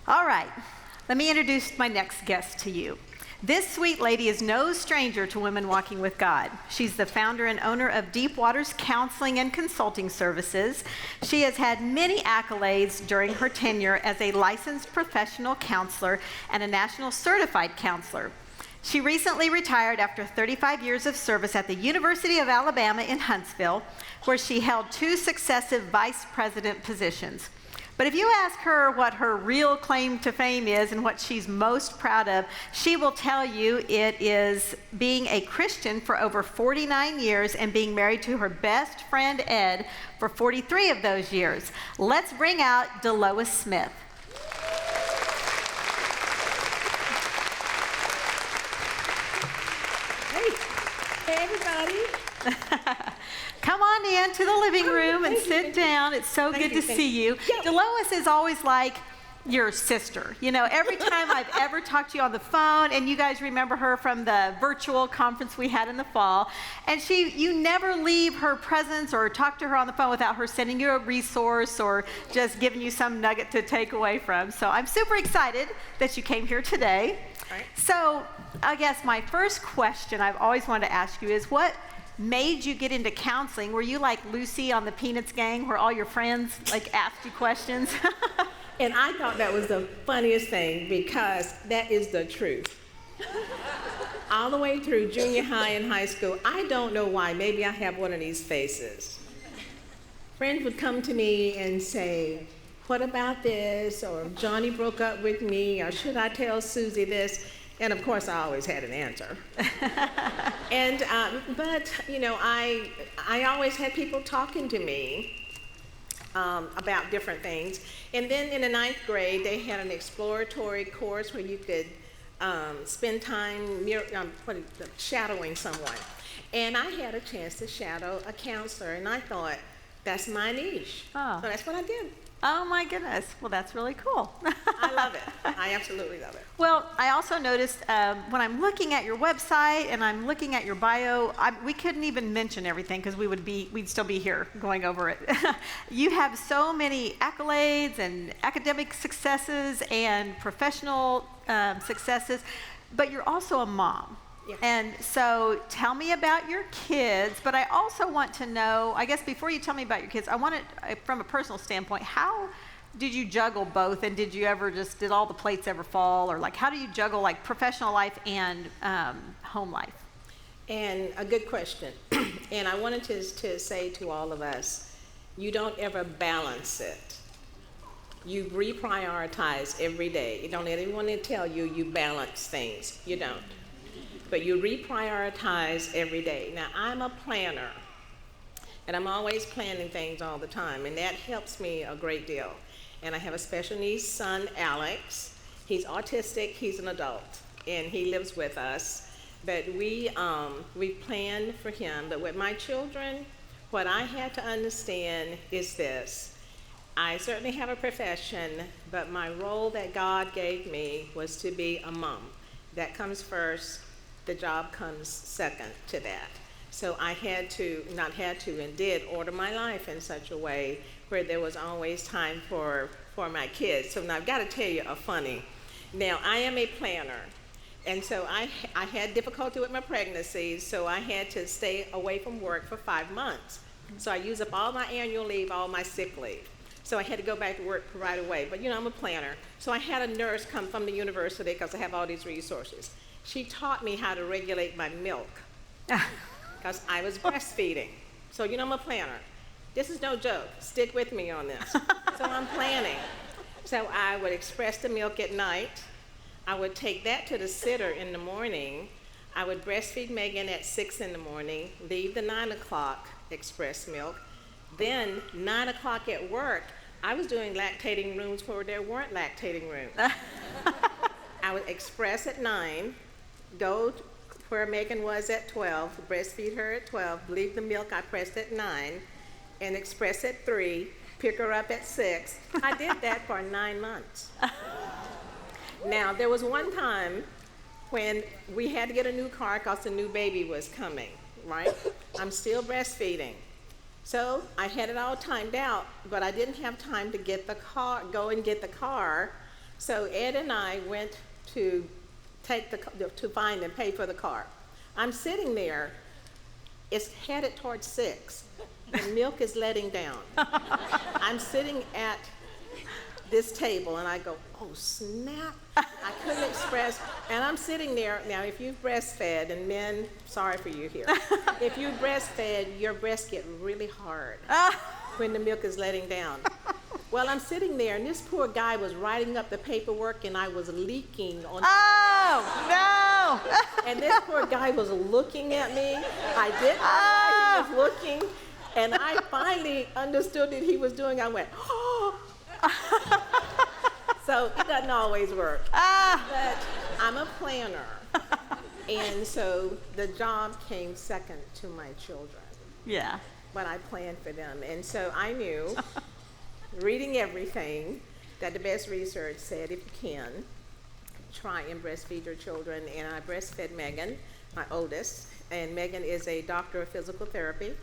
All right, let me introduce my next guest to you. This sweet lady is no stranger to women walking with God. She's the founder and owner of Deep Waters Counseling and Consulting Services. She has had many accolades during her tenure as a licensed professional counselor and a national certified counselor. She recently retired after 35 years of service at the University of Alabama in Huntsville, where she held 2 successive vice president positions. But if you ask her what her real claim to fame is and what she's most proud of, she will tell you it is being a Christian for over 49 years and being married to her best friend Ed for 43 of those years. Let's bring out Delois Smith. Hey everybody. Come on in to the living room and sit down. It's so good to see you. Delois is always like your sister. You know, every time I've ever talked to you on the phone, and you guys remember her from the virtual conference we had in the fall, and you never leave her presence or talk to her on the phone without her sending you a resource or just giving you some nugget to take away from. So I'm super excited that you came here today. All right. So I guess my first question I've always wanted to ask you is, what made you get into counseling? Were you like Lucy on the Peanuts gang, where all your friends like asked you questions? And I thought that was the funniest thing, because that is the truth. All the way through junior high and high school, I don't know why, maybe I have one of these faces. Friends would come to me and say, what about this? Or Johnny broke up with me, or should I tell Susie this? And of course, I always had an answer. But you know, I always had people talking to me about different things. And then in the 9th grade, they had an exploratory course where you could spend time shadowing someone. And I had a chance to shadow a counselor, and I thought, that's my niche. Oh. So that's what I did. Oh my goodness. Well, that's really cool. I love it. I absolutely love it. Well, I also noticed when I'm looking at your website and I'm looking at your bio, we couldn't even mention everything because we'd still be here going over it. You have so many accolades and academic successes and professional successes, but you're also a mom. Yeah. And so tell me about your kids, but I also want to know, I guess before you tell me about your kids, I want to, from a personal standpoint, how did you juggle both, and did all the plates ever fall, or like how do you juggle like professional life and home life? And a good question. And I wanted to say to all of us, you don't ever balance it. You reprioritize every day. You don't let anyone tell you you balance things. You don't. But you reprioritize every day. Now, I'm a planner, and I'm always planning things all the time, and that helps me a great deal. And I have a special needs son, Alex. He's autistic, he's an adult, and he lives with us. But we plan for him. But with my children, what I had to understand is this. I certainly have a profession, but my role that God gave me was to be a mom. That comes first. The job comes second to that. So I did order my life in such a way where there was always time for my kids. So now I've got to tell you a funny. Now, I am a planner, and so I had difficulty with my pregnancy, so I had to stay away from work for 5 months. So I used up all my annual leave, all my sick leave. So I had to go back to work right away. But you know, I'm a planner. So I had a nurse come from the university because I have all these resources. She taught me how to regulate my milk because I was breastfeeding. So you know, I'm a planner. This is no joke. Stick with me on this. So I'm planning. So I would express the milk at night. I would take that to the sitter in the morning. I would breastfeed Megan at 6 in the morning, leave the 9 o'clock express milk. Then 9 o'clock at work, I was doing lactating rooms where there weren't lactating rooms. I would express at 9, go where Megan was at 12, breastfeed her at 12, leave the milk I pressed at 9, and express at 3, pick her up at 6. I did that for 9 months. Now, there was one time when we had to get a new car because the new baby was coming, right? I'm still breastfeeding. So I had it all timed out, but I didn't have time to get the car, go and get the car. So Ed and I went to to find and pay for the car. I'm sitting there. It's headed towards 6. The milk is letting down. I'm sitting at this table and I go, oh snap. I couldn't express, and I'm sitting there. Now if you've breastfed, and men, sorry for you here. If you breastfed, your breasts get really hard when the milk is letting down. Well, I'm sitting there and this poor guy was writing up the paperwork and I was leaking on. Oh, no. And this poor guy was looking at me. I didn't know why he was looking. And I finally understood what he was doing. I went, oh. So it doesn't always work. But I'm a planner. And so the job came second to my children. Yeah. But I planned for them. And so I knew, reading everything, that the best research said if you can, try and breastfeed your children. And I breastfed Megan, my oldest. And Megan is a doctor of physical therapy.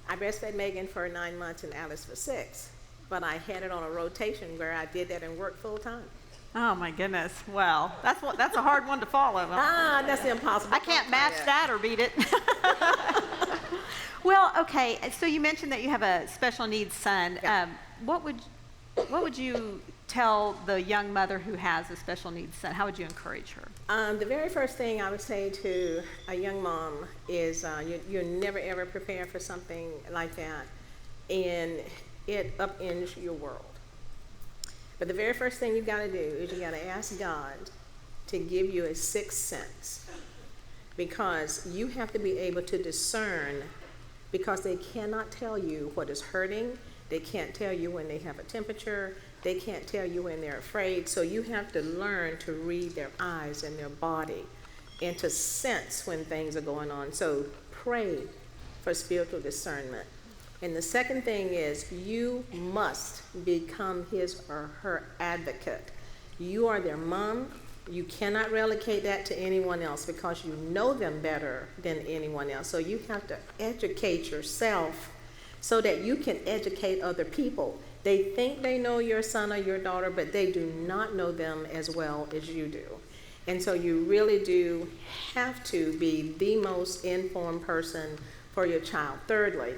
I breastfed Megan for 9 months and Alice for 6. But I had it on a rotation where I did that and worked full time. Oh my goodness. Well, that's a hard one to follow. That's impossible. I can't match that or beat it. Well, okay. So you mentioned that you have a special needs son. Yeah. What would you tell the young mother who has a special needs son? How would you encourage her? The very first thing I would say to a young mom is you're never ever prepared for something like that, and it upends your world. But the very first thing you've got to do is you got to ask God to give you a sixth sense, because you have to be able to discern, because they cannot tell you what is hurting. They can't tell you when they have a temperature. They can't tell you when they're afraid. So you have to learn to read their eyes and their body and to sense when things are going on. So pray for spiritual discernment. And the second thing is you must become his or her advocate. You are their mom. You cannot relegate that to anyone else because you know them better than anyone else. So you have to educate yourself so that you can educate other people. They think they know your son or your daughter, but they do not know them as well as you do. And so you really do have to be the most informed person for your child. Thirdly,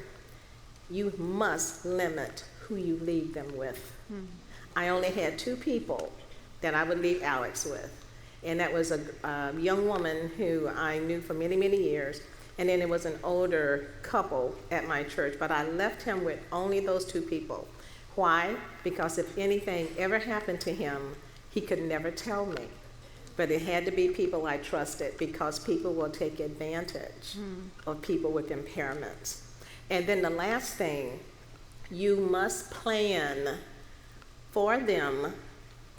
you must limit who you leave them with. I only had 2 people that I would leave Alex with. And that was a young woman who I knew for many, many years. And then it was an older couple at my church. But I left him with only those 2 people. Why? Because if anything ever happened to him, he could never tell me. But it had to be people I trusted, because people will take advantage of people with impairments. And then the last thing, you must plan for them,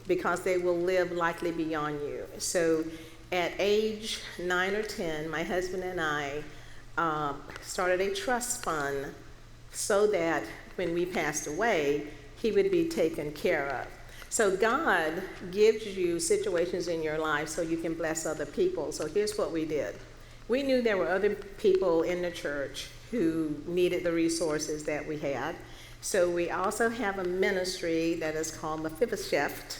because they will live likely beyond you. So at age 9 or 10, my husband and I started a trust fund so that when we passed away, he would be taken care of. So God gives you situations in your life so you can bless other people. So here's what we did. We knew there were other people in the church who needed the resources that we had. So we also have a ministry that is called Mephibosheth,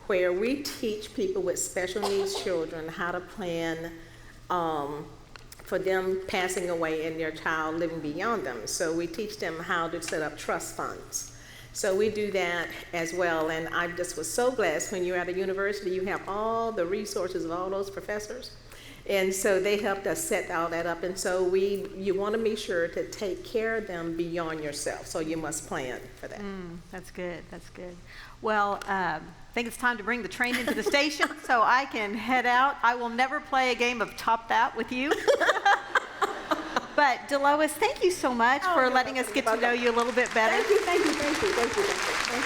where we teach people with special needs children how to plan for them passing away and their child living beyond them. So we teach them how to set up trust funds. So we do that as well. And I just was so blessed. When you're at a university, you have all the resources of all those professors. And so they helped us set all that up. And so you want to be sure to take care of them beyond yourself. So you must plan for that. That's good. That's good. Well, I think it's time to bring the train into the station so I can head out. I will never play a game of Top That with you. But Delois, thank you so much for letting us get to know you a little bit better. Thank you. I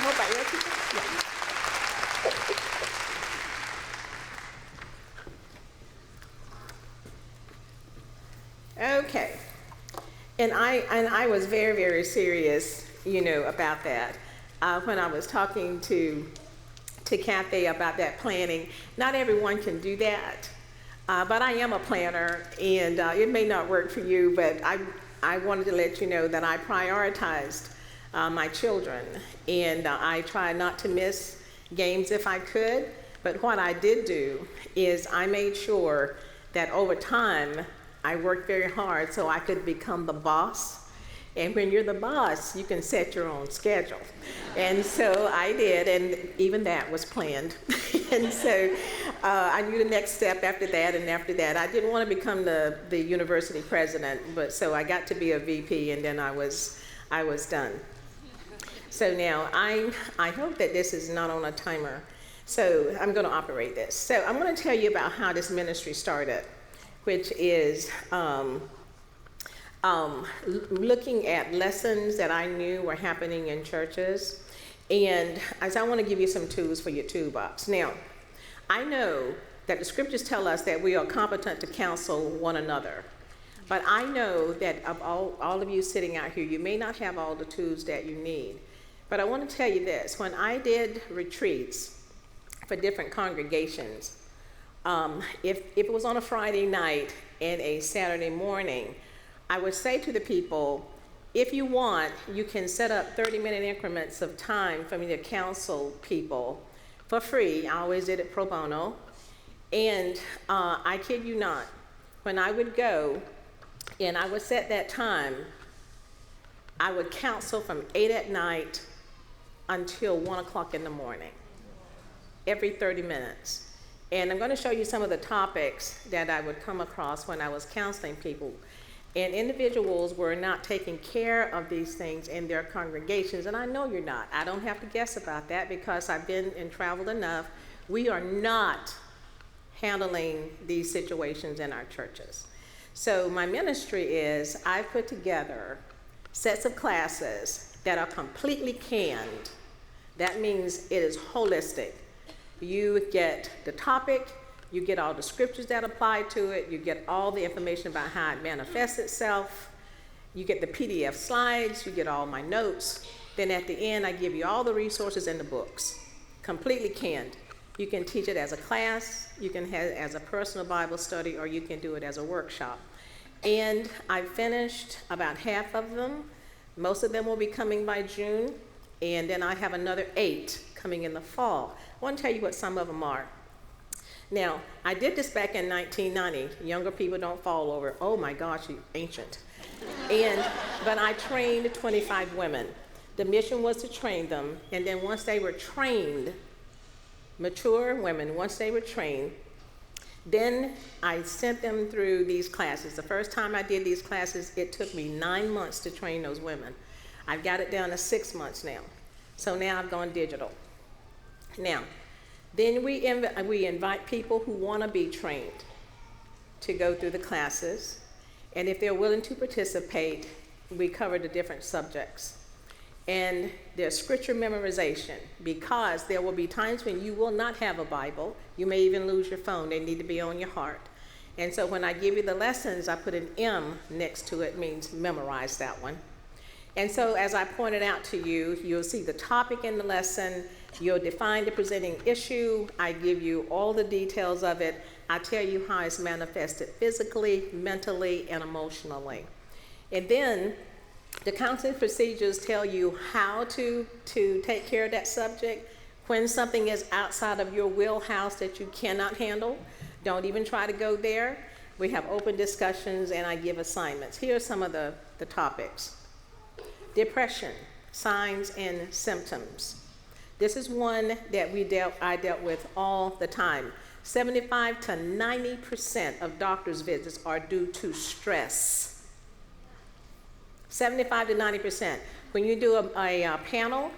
hope I let you. Okay. And I was very, very serious, about that. When I was talking to Kathy about that planning, not everyone can do that. But I am a planner, and it may not work for you, but I wanted to let you know that I prioritized my children, and I try not to miss games if I could, but what I did do is I made sure that over time, I worked very hard so I could become the boss. And when you're the boss, you can set your own schedule. And so I did, and even that was planned. And so I knew the next step after that, and after that. I didn't want to become the university president, but so I got to be a VP, and then I was done. So now I hope that this is not on a timer. So I'm going to operate this. So I'm going to tell you about how this ministry started, which is looking at lessons that I knew were happening in churches. And as I want to give you some tools for your toolbox. Now, I know that the scriptures tell us that we are competent to counsel one another. But I know that of all of you sitting out here, you may not have all the tools that you need. But I want to tell you this. When I did retreats for different congregations, if it was on a Friday night and a Saturday morning, I would say to the people, if you want, you can set up 30-minute increments of time for me to counsel people for free. I always did it pro bono. And I kid you not, when I would go and I would set that time, I would counsel from 8 at night until 1 o'clock in the morning, every 30 minutes. And I'm going to show you some of the topics that I would come across when I was counseling people. And individuals were not taking care of these things in their congregations, and I know you're not. I don't have to guess about that because I've been and traveled enough. We are not handling these situations in our churches. So my ministry is I put together sets of classes that are completely canned. That means it is holistic. You get the topic, you get all the scriptures that apply to it, you get all the information about how it manifests itself, you get the PDF slides, you get all my notes. Then at the end, I give you all the resources and the books, completely canned. You can teach it as a class, you can have it as a personal Bible study, or you can do it as a workshop. And I finished about half of them. Most of them will be coming by June, and then I have another 8 coming in the fall. I want to tell you what some of them are. Now, I did this back in 1990. Younger people don't fall over. Oh my gosh, you ancient. But I trained 25 women. The mission was to train them, and then once they were trained, mature women, once they were trained, then I sent them through these classes. The first time I did these classes, it took me 9 months to train those women. I've got it down to 6 months now. So now I've gone digital. Now, then we invite people who want to be trained to go through the classes. And if they're willing to participate, we cover the different subjects. And there's scripture memorization, because there will be times when you will not have a Bible. You may even lose your phone. They need to be on your heart. And so when I give you the lessons, I put an M next to it, means memorize that one. And so as I pointed out to you, you'll see the topic in the lesson. You'll define the presenting issue. I give you all the details of it. I tell you how it's manifested physically, mentally, and emotionally. And then the counseling procedures tell you how to take care of that subject. When something is outside of your wheelhouse that you cannot handle, don't even try to go there. We have open discussions, and I give assignments. Here are some of the topics. Depression, signs and symptoms. This is one that I dealt with all the time. 75 to 90% of doctor's visits are due to stress. 75 to 90%. When you do a panel,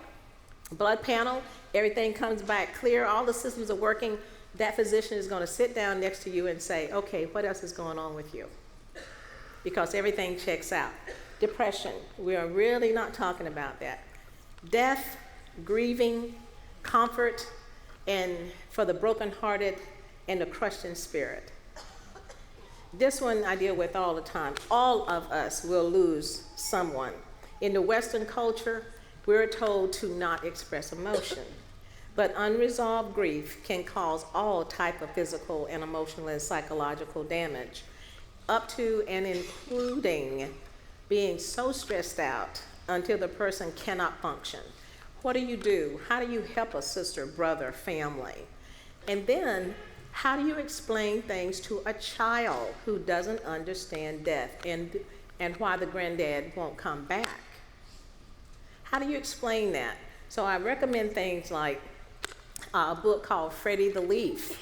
blood panel, everything comes back clear, all the systems are working, that physician is going to sit down next to you and say, okay, what else is going on with you? Because everything checks out. Depression, we are really not talking about that. Death, grieving, comfort, and for the brokenhearted and the crushed in spirit. This one I deal with all the time. All of us will lose someone. In the Western culture, we're told to not express emotion. But unresolved grief can cause all type of physical and emotional and psychological damage, up to and including being so stressed out until the person cannot function. What do you do? How do you help a sister, brother, family? And then, how do you explain things to a child who doesn't understand death and why the granddad won't come back? How do you explain that? So I recommend things like a book called Freddie the Leaf,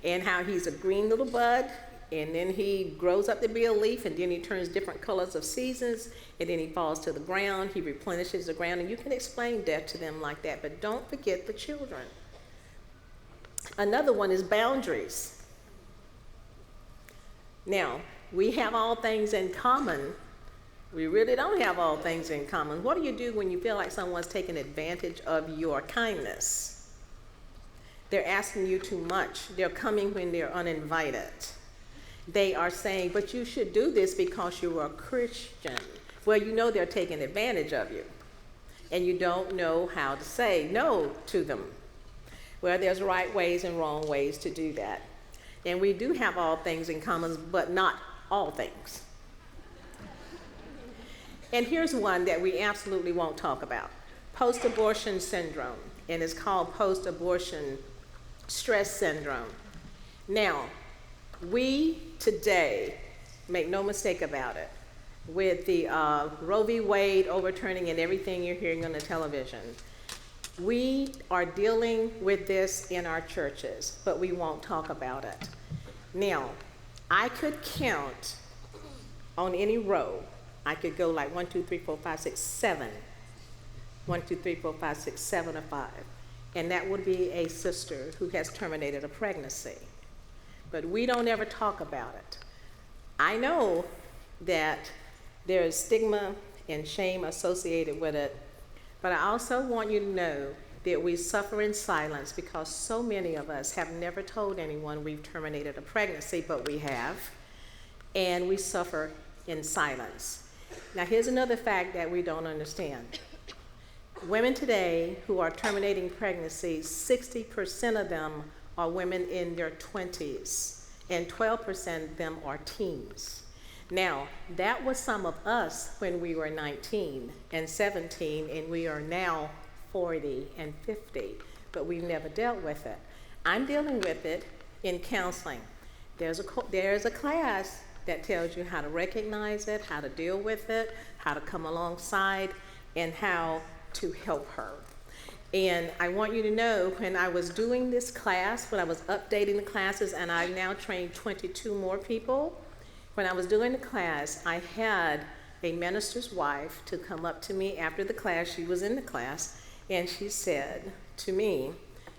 and how he's a green little bud, and then he grows up to be a leaf, and then he turns different colors of seasons, and then he falls to the ground, he replenishes the ground, and you can explain death to them like that, but don't forget the children. Another one is boundaries. Now, we have all things in common. We really don't have all things in common. What do you do when you feel like someone's taking advantage of your kindness? They're asking you too much. They're coming when they're uninvited. They are saying, but you should do this because you're a Christian. Well, you know they're taking advantage of you, and you don't know how to say no to them. Well, there's right ways and wrong ways to do that. And we do have all things in common, but not all things. And here's one that we absolutely won't talk about: post-abortion syndrome, and it's called post-abortion stress syndrome. Now, we today, make no mistake about it, with the Roe v. Wade overturning and everything you're hearing on the television, we are dealing with this in our churches, but we won't talk about it. Now, I could count on any row. I could go like 1, 2, 3, 4, 5, 6, 7. 1, 2, 3, 4, 5, 6, 7 or 5. And that would be a sister who has terminated a pregnancy. But we don't ever talk about it. I know that there is stigma and shame associated with it, but I also want you to know that we suffer in silence because so many of us have never told anyone we've terminated a pregnancy, but we have, and we suffer in silence. Now, here's another fact that we don't understand. Women today who are terminating pregnancies, 60% of them are women in their 20s, and 12% of them are teens. Now, that was some of us when we were 19 and 17, and we are now 40 and 50, but we've never dealt with it. I'm dealing with it in counseling. There's a class that tells you how to recognize it, how to deal with it, how to come alongside, and how to help her. And I want you to know, when I was doing this class, when I was updating the classes, and I've now trained 22 more people, when I was doing the class, I had a minister's wife to come up to me after the class. She was in the class, and she said to me,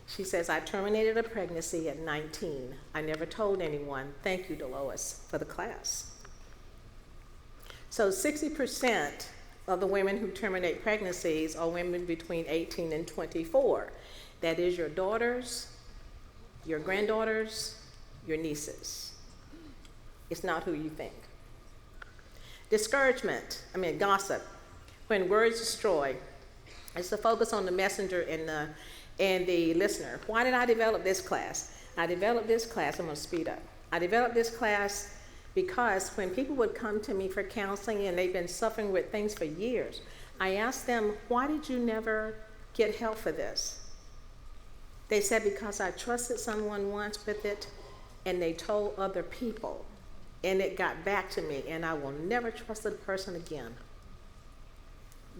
she says, I terminated a pregnancy at 19. I never told anyone. Thank you, Delois, for the class. So 60% of the women who terminate pregnancies are women between 18 and 24. That is your daughters, your granddaughters, your nieces. It's not who you think. Gossip. When words destroy, it's the focus on the messenger and the listener. Why did I develop this class? I developed this class, I'm gonna speed up. I developed this class because when people would come to me for counseling and they've been suffering with things for years, I asked them, why did you never get help for this? They said, because I trusted someone once with it and they told other people and it got back to me and I will never trust a person again.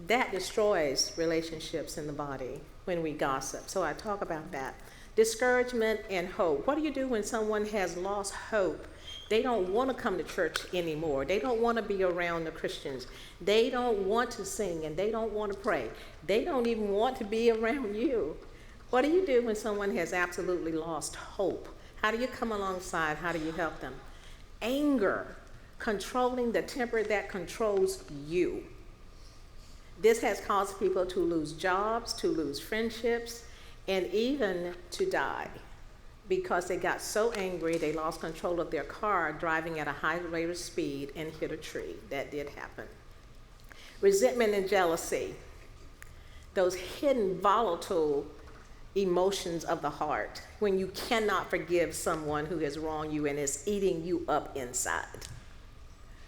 That destroys relationships in the body when we gossip. So I talk about that. Discouragement and hope. What do you do when someone has lost hope? They don't want to come to church anymore. They don't want to be around the Christians. They don't want to sing and they don't want to pray. They don't even want to be around you. What do you do when someone has absolutely lost hope? How do you come alongside? How do you help them? Anger, controlling the temper that controls you. This has caused people to lose jobs, to lose friendships, and even to die because they got so angry they lost control of their car driving at a high rate of speed and hit a tree. That did happen. Resentment and jealousy, those hidden volatile emotions of the heart when you cannot forgive someone who has wronged you and is eating you up inside.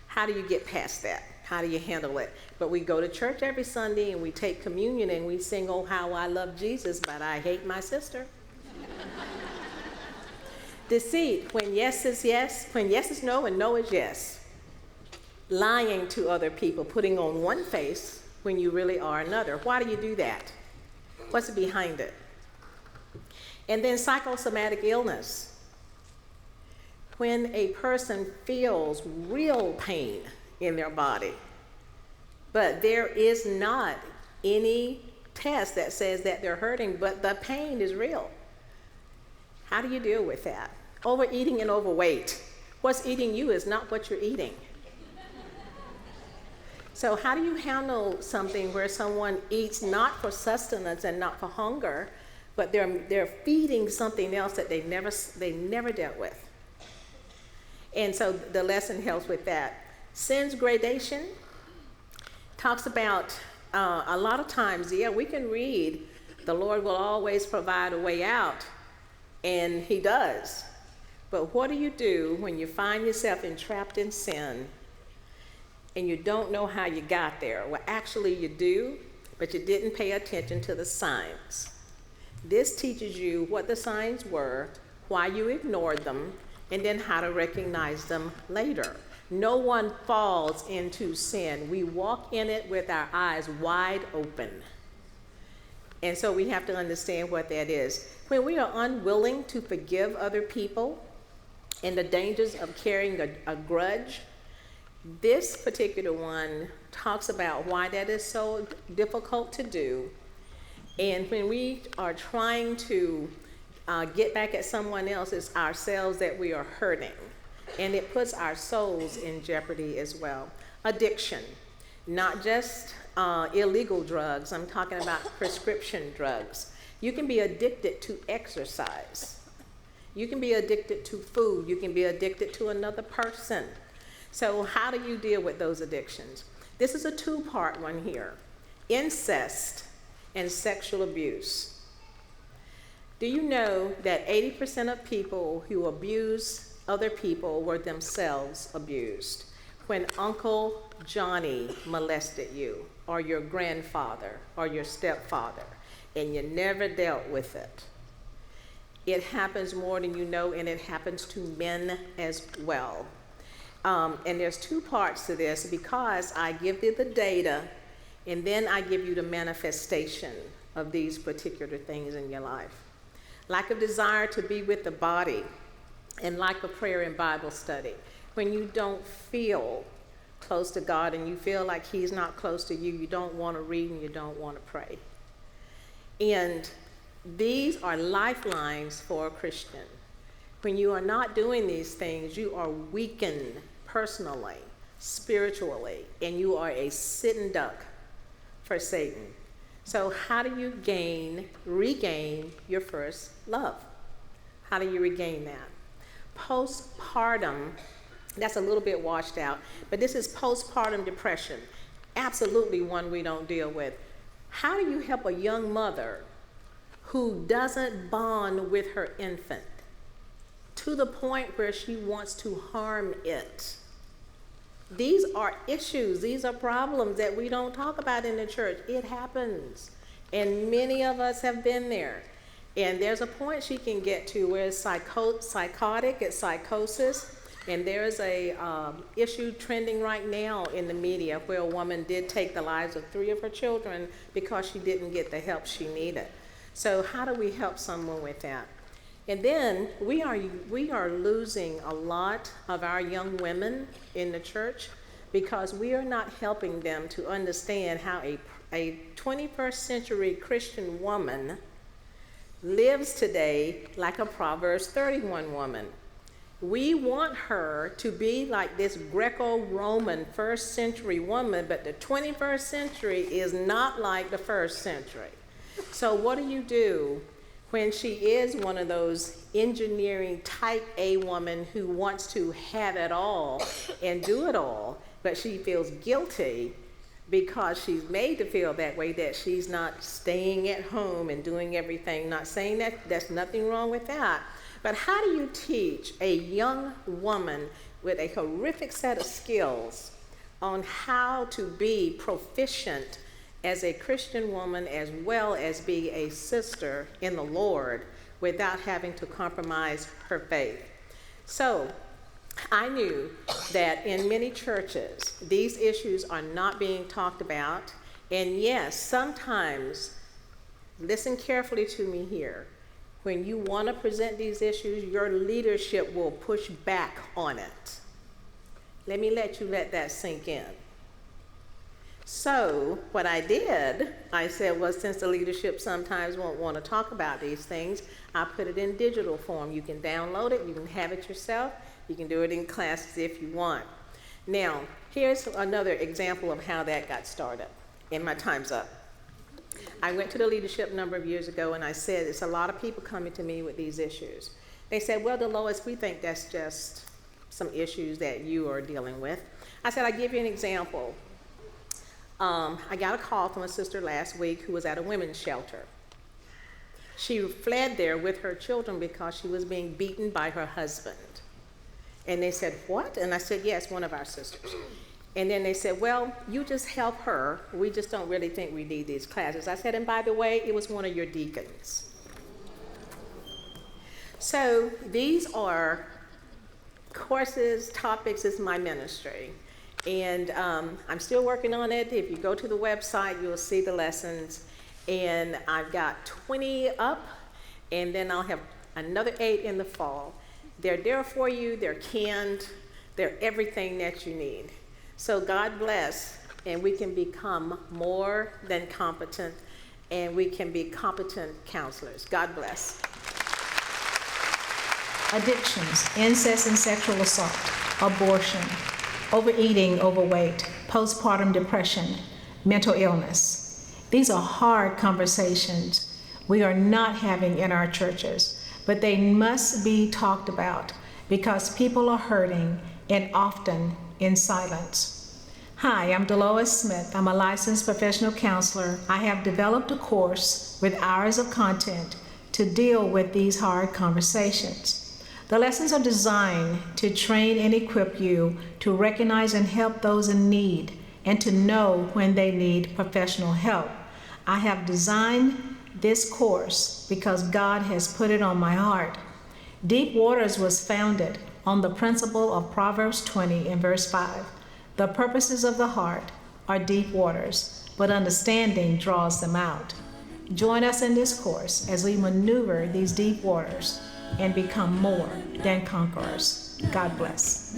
How do you get past that? How do you handle it? But we go to church every Sunday and we take communion and we sing, "Oh, how I love Jesus, but I hate my sister." Deceit, when yes is yes, when yes is no and no is yes. Lying to other people, putting on one face when you really are another. Why do you do that? What's behind it? And then psychosomatic illness. When a person feels real pain in their body, but there is not any test that says that they're hurting, but the pain is real. How do you deal with that? Overeating and overweight. What's eating you is not what you're eating. So how do you handle something where someone eats not for sustenance and not for hunger, but they're feeding something else that they never dealt with? And so the lesson helps with that. Sin's gradation talks about a lot of times, we can read, the Lord will always provide a way out, and he does. But what do you do when you find yourself entrapped in sin and you don't know how you got there? Well, actually you do, but you didn't pay attention to the signs. This teaches you what the signs were, why you ignored them, and then how to recognize them later. No one falls into sin. We walk in it with our eyes wide open. And so we have to understand what that is. When we are unwilling to forgive other people and the dangers of carrying a grudge, this particular one talks about why that is so difficult to do. And when we are trying to get back at someone else, it's ourselves that we are hurting. And it puts our souls in jeopardy as well. Addiction, not just illegal drugs. I'm talking about prescription drugs. You can be addicted to exercise. You can be addicted to food. You can be addicted to another person. So how do you deal with those addictions? This is a two-part one here. Incest and sexual abuse. Do you know that 80% of people who abuse other people were themselves abused? When Uncle Johnny molested you, or your grandfather, or your stepfather, and you never dealt with it. It happens more than you know, and it happens to men as well. And there's two parts to this, because I give you the data, and then I give you the manifestation of these particular things in your life. Lack of desire to be with the body, and lack of prayer and Bible study. When you don't feel close to God and you feel like he's not close to you, you don't want to read and you don't want to pray. And these are lifelines for a Christian. When you are not doing these things, you are weakened personally, spiritually, and you are a sitting duck for Satan. So how do you regain your first love? How do you regain that? Postpartum, that's a little bit washed out, but this is postpartum depression. Absolutely one we don't deal with. How do you help a young mother who doesn't bond with her infant to the point where she wants to harm it? These are issues, these are problems that we don't talk about in the church. It happens, and many of us have been there. And there's a point she can get to where it's psychotic, it's psychosis, and there's a issue trending right now in the media where a woman did take the lives of 3 of her children because she didn't get the help she needed. So how do we help someone with that? And then we are losing a lot of our young women in the church because we are not helping them to understand how a 21st century Christian woman lives today like a Proverbs 31 woman. We want her to be like this Greco-Roman first century woman, but the 21st century is not like the first century. So what do you do when she is one of those engineering type A woman who wants to have it all and do it all, but she feels guilty because she's made to feel that way, that she's not staying at home and doing everything? Not saying that there's nothing wrong with that, but how do you teach a young woman with a horrific set of skills on how to be proficient as a Christian woman as well as be a sister in the Lord without having to compromise her faith. So I knew that in many churches, these issues are not being talked about. And yes, sometimes, listen carefully to me here, when you want to present these issues, your leadership will push back on it. Let me let that sink in. So what I did, I said, well, since the leadership sometimes won't want to talk about these things, I put it in digital form. You can download it, you can have it yourself, you can do it in classes if you want. Now, here's another example of how that got started, and my time's up. I went to the leadership a number of years ago and I said, it's a lot of people coming to me with these issues. They said, well, Delois, we think that's just some issues that you are dealing with. I said, I'll give you an example. I got a call from a sister last week who was at a women's shelter. She fled there with her children because she was being beaten by her husband. And they said, what? And I said, yes, one of our sisters. And then they said, well, you just help her. We just don't really think we need these classes. I said, and by the way, it was one of your deacons. So these are courses, topics, is my ministry. And I'm still working on it. If you go to the website, you'll see the lessons. And I've got 20 up, and then I'll have another 8 in the fall. They're there for you, they're canned, they're everything that you need. So God bless, and we can become more than competent, and we can be competent counselors. God bless. Addictions, incest and sexual assault, abortion, overeating, overweight, postpartum depression, mental illness. These are hard conversations we are not having in our churches, but they must be talked about because people are hurting and often in silence. Hi, I'm Delois Smith. I'm a licensed professional counselor. I have developed a course with hours of content to deal with these hard conversations. The lessons are designed to train and equip you to recognize and help those in need and to know when they need professional help. I have designed this course because God has put it on my heart. Deep Waters was founded on the principle of Proverbs 20 and verse 5. The purposes of the heart are deep waters, but understanding draws them out. Join us in this course as we maneuver these deep waters and become more than conquerors. God bless.